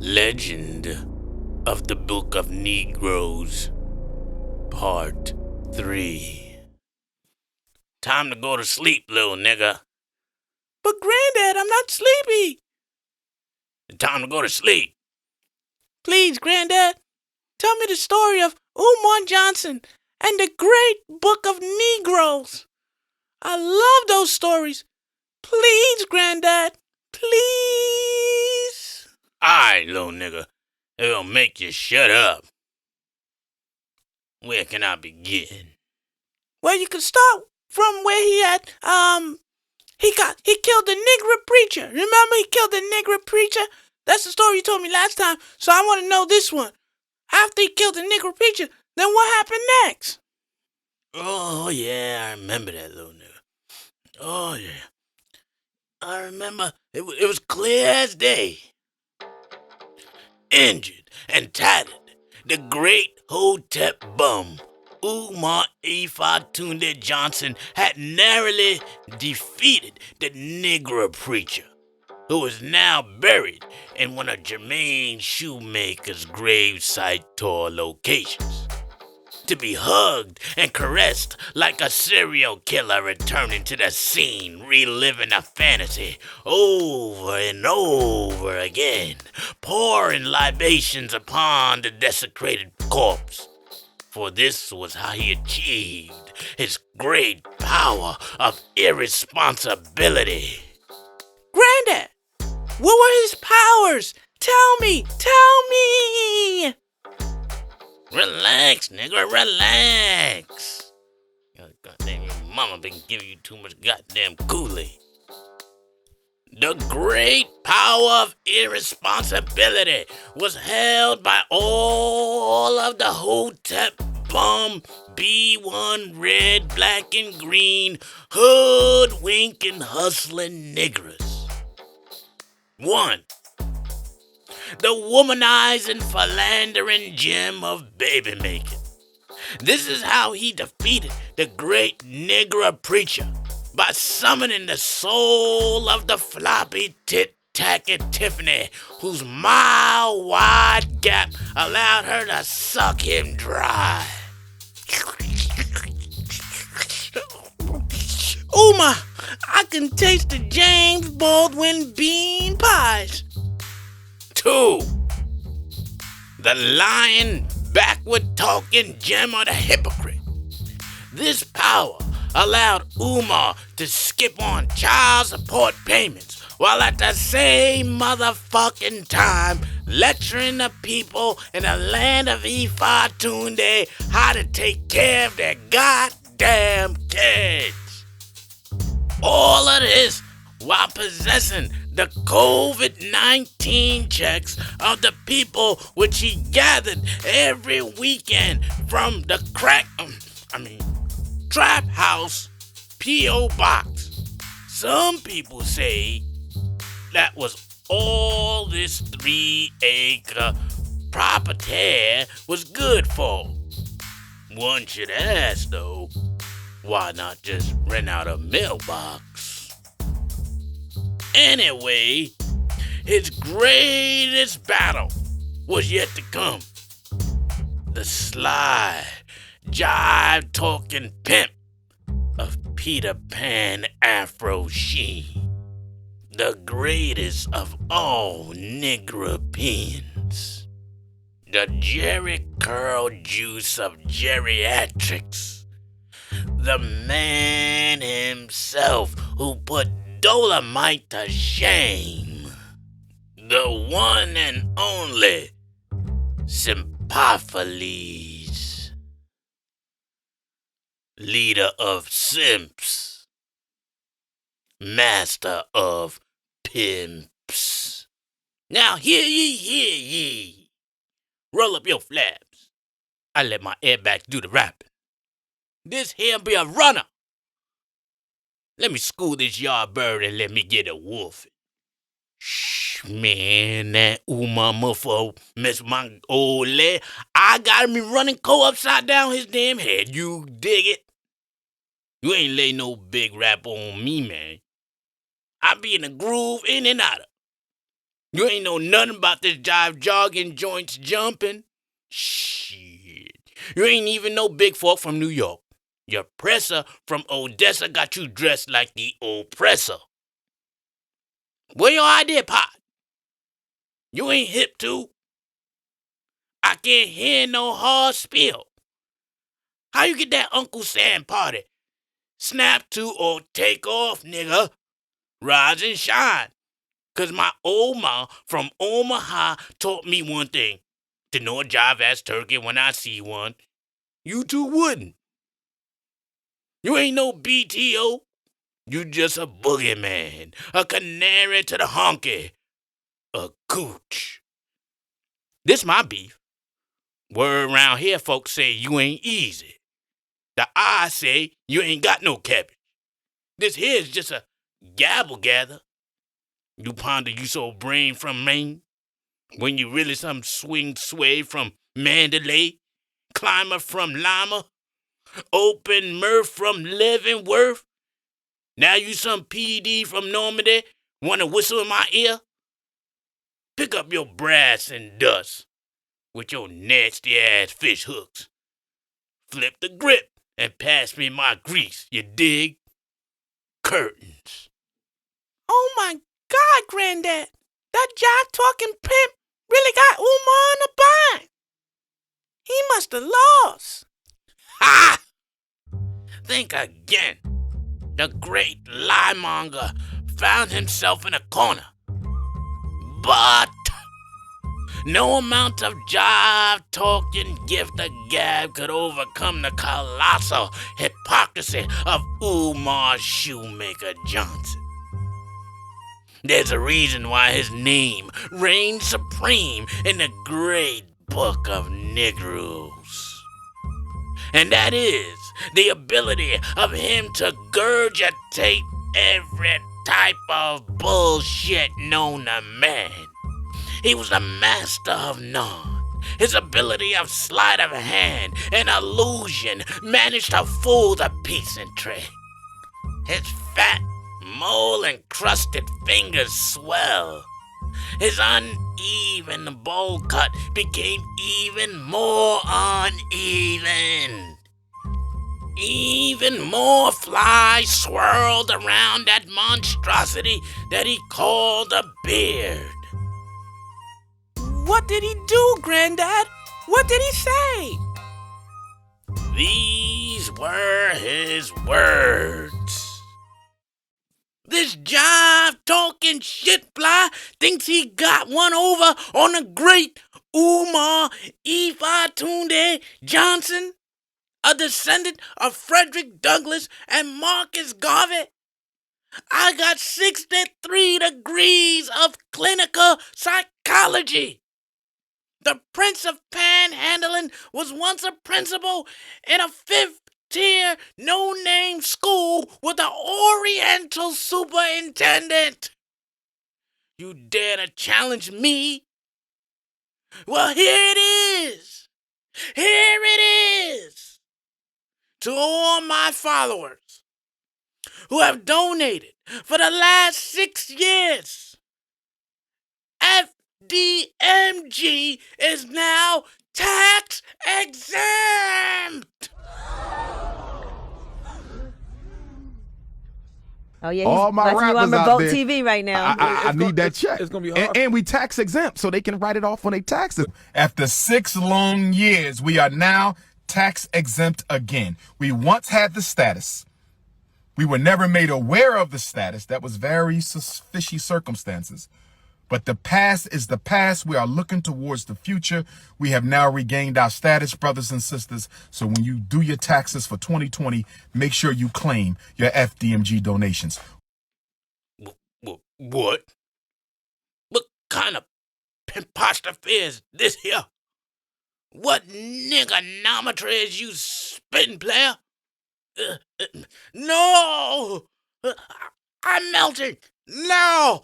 Legend of the Book of Kneegroes, Part 3. Time to go to sleep, little nigga. But Granddad, I'm not sleepy. Time to go to sleep. Please, Granddad, tell me the story of Umar Johnson and the great Book of Kneegroes. I love those stories. Please, Granddad, please. Alright, little nigga. It'll make you shut up. Where can I begin? Well, you can start from where he killed the Negro preacher. Remember, he killed the Negro preacher? That's the story you told me last time, so I want to know this one. After he killed the Negro preacher, then what happened next? Oh, yeah, I remember that, little nigga. Oh, yeah. I remember. It was clear as day. Injured and tattered, the great Hotep bum, Umar Ifatunde Johnson, had narrowly defeated the Negro preacher, who is now buried in one of Jermaine Shoemaker's gravesite tour locations. To be hugged and caressed like a serial killer returning to the scene, reliving a fantasy over and over again, pouring libations upon the desecrated corpse. For this was how he achieved his great power of irresponsibility. Granddad, what were his powers? Tell me! Relax, nigga, relax. Goddamn, your mama been giving you too much goddamn Kool-Aid. The great power of irresponsibility was held by all of the Hotep bum B1 red, black, and green hoodwinking hustling niggers. 1. The womanizing, philandering gem of baby making. This is how he defeated the great Negro preacher, by summoning the soul of the floppy tit-tacky Tiffany, whose mile-wide gap allowed her to suck him dry. Umar, I can taste the James Baldwin bean pies. 2. The lying, backward-talking gem of the hypocrite. This power allowed Umar to skip on child support payments while at the same motherfucking time lecturing the people in the land of Ifatunde how to take care of their goddamn kids. All of this while possessing the COVID-19 checks of the people which he gathered every weekend from the Trap House P.O. Box. Some people say that was all this 3-acre property was good for. One should ask, though, why not just rent out a mailbox? Anyway, his greatest battle was yet to come. The sly, jive-talking pimp of Peter Pan Afro Sheen, the greatest of all Negropeans, the Jerry Curl Juice of geriatrics, the man himself who put Dolomite to shame, the one and only Sympathies, leader of simps, master of pimps. Now hear ye. Roll up your flaps. I let my airbags do the rapping. This here be a runner. Let me school this yard bird and let me get a wolf. Shh, man, that Umar muffo mess my old leg. I got me running cold upside down his damn head. You dig it? You ain't lay no big rap on me, man. I be in the groove in and out of. You ain't know nothing about this jive jogging joints jumping. Shit. You ain't even no big fork from New York. Your presser from Odessa got you dressed like the oppressor. Where your idea, pot? You ain't hip to? I can't hear no hard spill. How you get that Uncle Sam party? Snap to or take off, nigga. Rise and shine. Cause my old ma from Omaha taught me one thing. To know a jive-ass turkey when I see one. You too wouldn't. You ain't no BTO. You just a boogeyman. A canary to the honky. A cooch. This my beef. Word around here folks say you ain't easy. The I say you ain't got no cabbage. This here's just a gabble gather. You ponder you so brain from Maine. When you really some swing sway from Mandalay. Climber from Lima. Open Murph from Leavenworth. Now you some PD from Normandy. Wanna whistle in my ear? Pick up your brass and dust. With your nasty ass fish hooks. Flip the grip and pass me my grease, you dig? Curtains. Oh my God, Granddad. That jive-talking pimp really got Umar in a bind. He must have lost. Ha! Think again. The great liemonger found himself in a corner. But no amount of jive-talking gift of gab could overcome the colossal hypocrisy of Umar Shoemaker Johnson. There's a reason why his name reigns supreme in the great book of Kneegroes. And that is the ability of him to gurgitate every type of bullshit known to man. He was the master of none. His ability of sleight of hand and illusion managed to fool the peasant trick. His fat, mole-encrusted fingers swell. His uneven bowl cut became even more uneven. Even more flies swirled around that monstrosity that he called a beard. What did he do, Granddad? What did he say? These were his words. This jive-talking shitfly thinks he got one over on the great Umar Ifatunde Johnson, a descendant of Frederick Douglass and Marcus Garvey. I got 63 degrees of clinical psychology. The Prince of Panhandling was once a principal in a fifth-tier, no-name school with an Oriental superintendent. You dare to challenge me? Well, here it is. Here it is. To all my followers who have donated for the last 6 years. FDMG is now tax exempt. Oh yeah, All he's my watching you on rappers out Revolt there, TV right now. I need that check. It's gonna be hard. And we tax exempt, so they can write it off on their taxes. After 6 long years, we are now tax exempt again. We once had the status. We were never made aware of the status. That was very fishy circumstances. But the past is the past. We are looking towards the future. We have now regained our status, brothers and sisters. So when you do your taxes for 2020, make sure you claim your FDMG donations. What? What kind of pimposter is this here? What niggernometry is you spitting, player? No! I'm melting! No!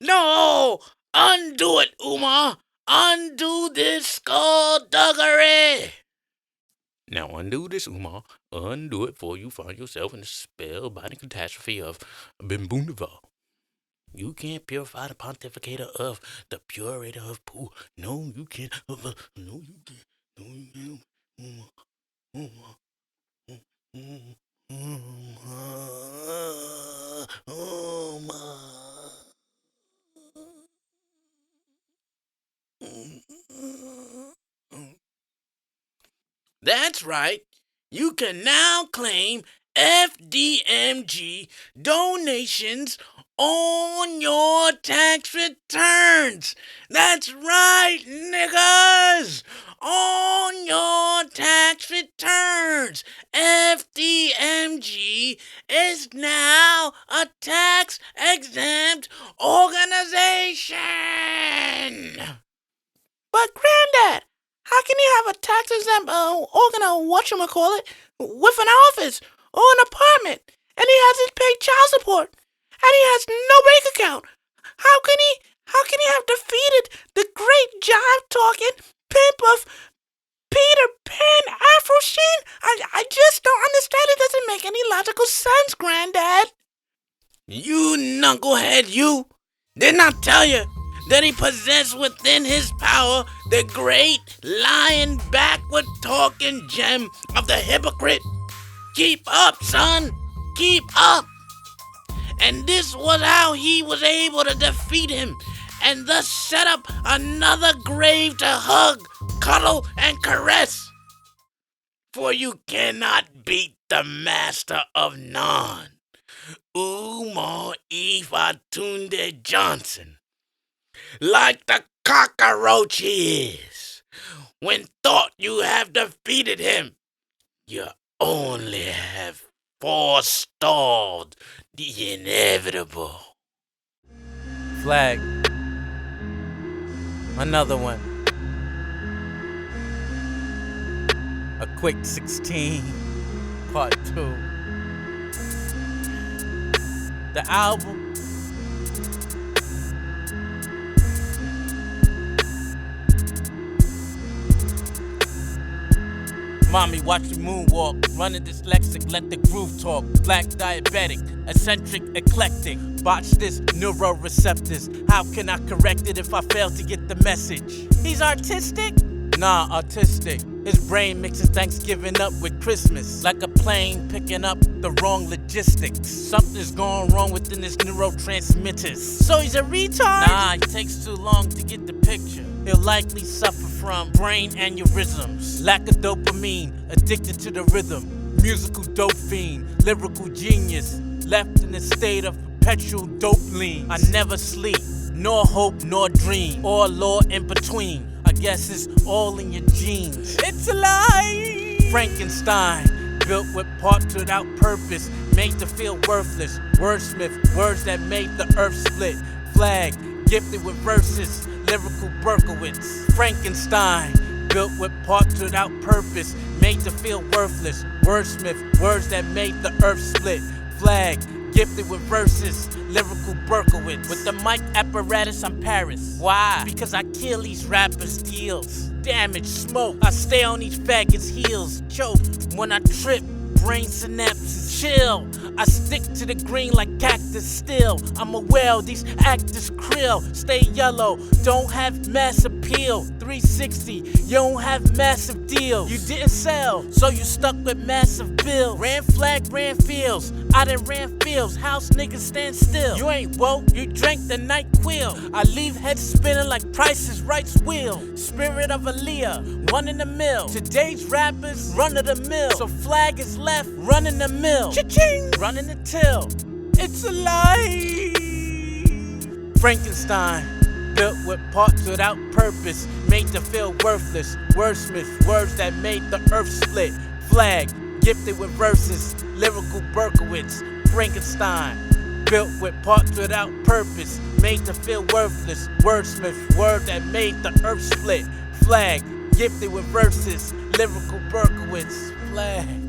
No! Undo it, Umar! Undo this skullduggery! Now undo this, Umar. Undo it before you find yourself in the spellbinding catastrophe of Bimbundivar. You can't purify the pontificator of the purator of poo. No, you can't. No, you can't. No, you can't. That's right. You can now claim FDMG donations on your tax returns. That's right, niggas. On your tax returns. FDMG is now a tax exempt organization. But Granddad, how can you have a tax-exempt whatchamacallit, with an office or an apartment, and he hasn't paid child support, and he has no bank account? How can he have defeated the great jive-talking pimp of Peter Pan Afro Sheen? I just don't understand. It doesn't make any logical sense, Granddad. You knucklehead, you! Didn't I tell you that he possessed within his power the great lying backward talking gem of the hypocrite? Keep up, son! Keep up! And this was how he was able to defeat him and thus set up another grave to hug, cuddle, and caress. For you cannot beat the master of none, Umar Ifatunde Johnson, like the cockroach he is. When thought you have defeated him, you only have forestalled the inevitable. Flag. Another one. A quick 16, part 2. The album. Mommy, watch the moonwalk. Running dyslexic, let the groove talk. Black diabetic, eccentric, eclectic. Botch this, neuroreceptors. How can I correct it if I fail to get the message? He's artistic? Nah, autistic. His brain mixes Thanksgiving up with Christmas. Like a plane picking up the wrong logistics. Something's going wrong within his neurotransmitters. So he's a retard? Nah, it takes too long to get the picture. He'll likely suffer from brain aneurysms, lack of dopamine, addicted to the rhythm, musical dope fiend, lyrical genius, left in a state of perpetual dope lean. I never sleep, nor hope, nor dream, or law in between. I guess it's all in your genes. It's a lie! Frankenstein, built with parts without purpose, made to feel worthless. Wordsmith, words that made the earth split. Flag, gifted with verses, lyrical Berkowitz. Frankenstein, built with parts without purpose, made to feel worthless. Wordsmith, words that made the earth split. Flag, gifted with verses, lyrical Berkowitz. With the mic apparatus, I'm Paris. Why? Because I kill these rappers' deals. Damage, smoke, I stay on these faggots' heels. Choke when I trip, brain synapses chill. I stick to the green like cactus still. I'm a whale, these actors krill. Stay yellow, don't have mass appeal. 360, you don't have massive deals. You didn't sell, so you stuck with massive bills. Ran flag, ran fields, I done ran fields. House niggas stand still. You ain't woke, you drank the night quill. I leave heads spinning like Price is Right's wheel. Spirit of Aaliyah, one in the mill. Today's rappers run of the mill. So flag is left, running the mill. Cha-ching! Running the till. It's a lie. Frankenstein, built with parts without purpose, made to feel worthless. Wordsmith, words that made the earth split. Flag, gifted with verses, lyrical Berkowitz. Frankenstein, built with parts without purpose, made to feel worthless. Wordsmith, word that made the earth split. Flag, gifted with verses, lyrical Berkowitz. Flag.